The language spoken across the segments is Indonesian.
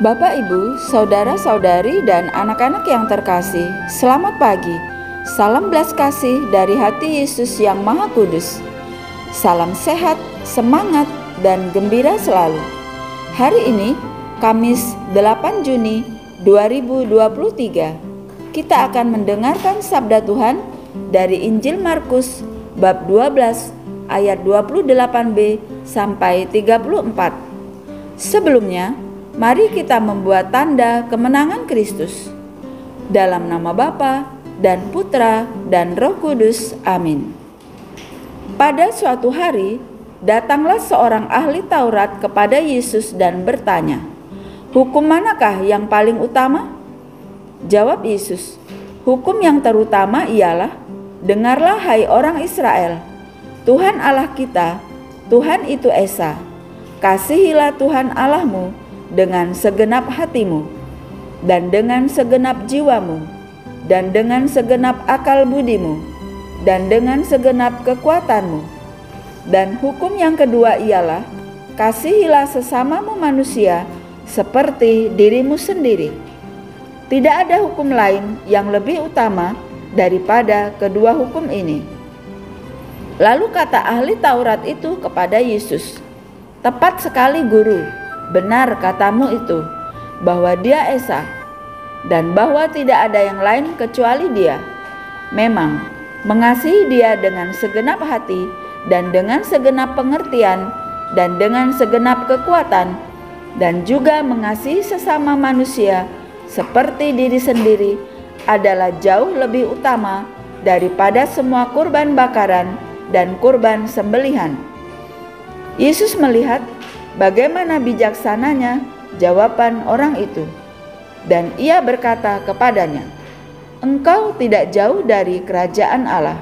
Bapak, Ibu, saudara-saudari, dan anak-anak yang terkasih, selamat pagi. Salam belas kasih dari hati Yesus yang Maha Kudus. Salam sehat, semangat, dan gembira selalu. Hari ini, Kamis 8 Juni 2023, kita akan mendengarkan sabda Tuhan dari Injil Markus bab 12 ayat 28b sampai 34. Sebelumnya, mari kita membuat tanda kemenangan Kristus. Dalam nama Bapa dan Putra dan Roh Kudus. Amin. Pada suatu hari, datanglah seorang ahli Taurat kepada Yesus dan bertanya, "Hukum manakah yang paling utama?" Jawab Yesus, "Hukum yang terutama ialah, dengarlah hai orang Israel, Tuhan Allah kita, Tuhan itu Esa. Kasihilah Tuhan Allahmu dengan segenap hatimu, dan dengan segenap jiwamu, dan dengan segenap akal budimu, dan dengan segenap kekuatanmu. Dan hukum yang kedua ialah, kasihilah sesamamu manusia seperti dirimu sendiri. Tidak ada hukum lain yang lebih utama daripada kedua hukum ini." Lalu kata ahli Taurat itu kepada Yesus, "Tepat sekali, Guru. Benar katamu itu, bahwa Dia Esa, dan bahwa tidak ada yang lain kecuali Dia. Memang, mengasihi Dia dengan segenap hati, dan dengan segenap pengertian, dan dengan segenap kekuatan, dan juga mengasihi sesama manusia seperti diri sendiri adalah jauh lebih utama daripada semua kurban bakaran dan kurban sembelihan." Yesus melihat bagaimana bijaksananya jawaban orang itu, dan Ia berkata kepadanya, "Engkau tidak jauh dari kerajaan Allah."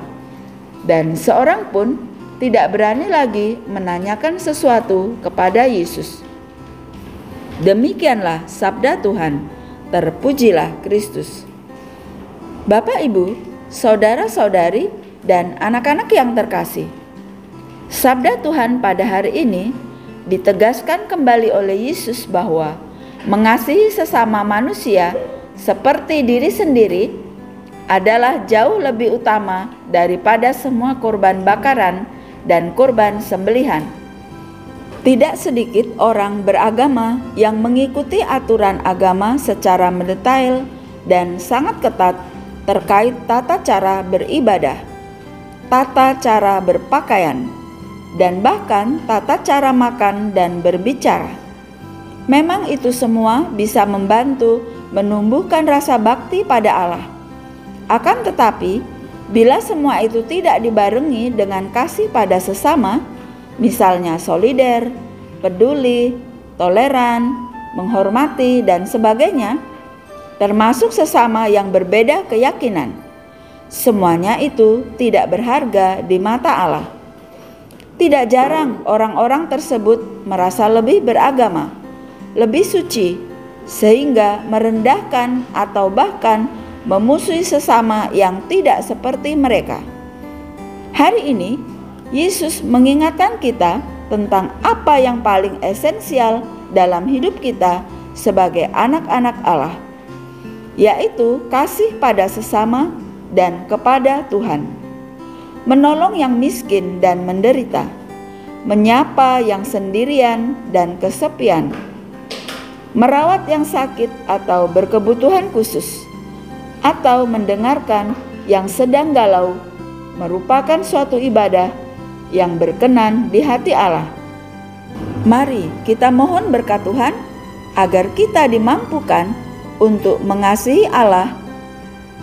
Dan seorang pun tidak berani lagi menanyakan sesuatu kepada Yesus. Demikianlah sabda Tuhan. Terpujilah Kristus. Bapak, Ibu, saudara-saudari, dan anak-anak yang terkasih, sabda Tuhan pada hari ini ditegaskan kembali oleh Yesus bahwa mengasihi sesama manusia seperti diri sendiri adalah jauh lebih utama daripada semua kurban bakaran dan kurban sembelihan. Tidak sedikit orang beragama yang mengikuti aturan agama secara mendetail dan sangat ketat terkait tata cara beribadah, tata cara berpakaian, dan bahkan tata cara makan dan berbicara. Memang itu semua bisa membantu menumbuhkan rasa bakti pada Allah. Akan tetapi, bila semua itu tidak dibarengi dengan kasih pada sesama, misalnya solider, peduli, toleran, menghormati, dan sebagainya, termasuk sesama yang berbeda keyakinan, semuanya itu tidak berharga di mata Allah. Tidak jarang orang-orang tersebut merasa lebih beragama, lebih suci, sehingga merendahkan atau bahkan memusuhi sesama yang tidak seperti mereka. Hari ini, Yesus mengingatkan kita tentang apa yang paling esensial dalam hidup kita sebagai anak-anak Allah, yaitu kasih pada sesama dan kepada Tuhan. Menolong yang miskin dan menderita, menyapa yang sendirian dan kesepian, merawat yang sakit atau berkebutuhan khusus, atau mendengarkan yang sedang galau, merupakan suatu ibadah yang berkenan di hati Allah. Mari kita mohon berkat Tuhan agar kita dimampukan untuk mengasihi Allah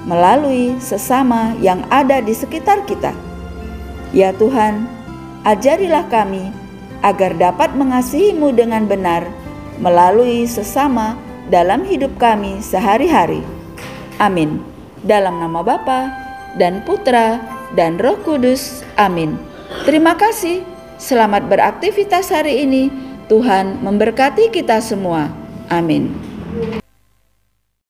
melalui sesama yang ada di sekitar kita. Ya Tuhan, ajarilah kami agar dapat mengasihi-Mu dengan benar melalui sesama dalam hidup kami sehari-hari. Amin. Dalam nama Bapa dan Putra dan Roh Kudus. Amin. Terima kasih. Selamat beraktivitas hari ini. Tuhan memberkati kita semua. Amin.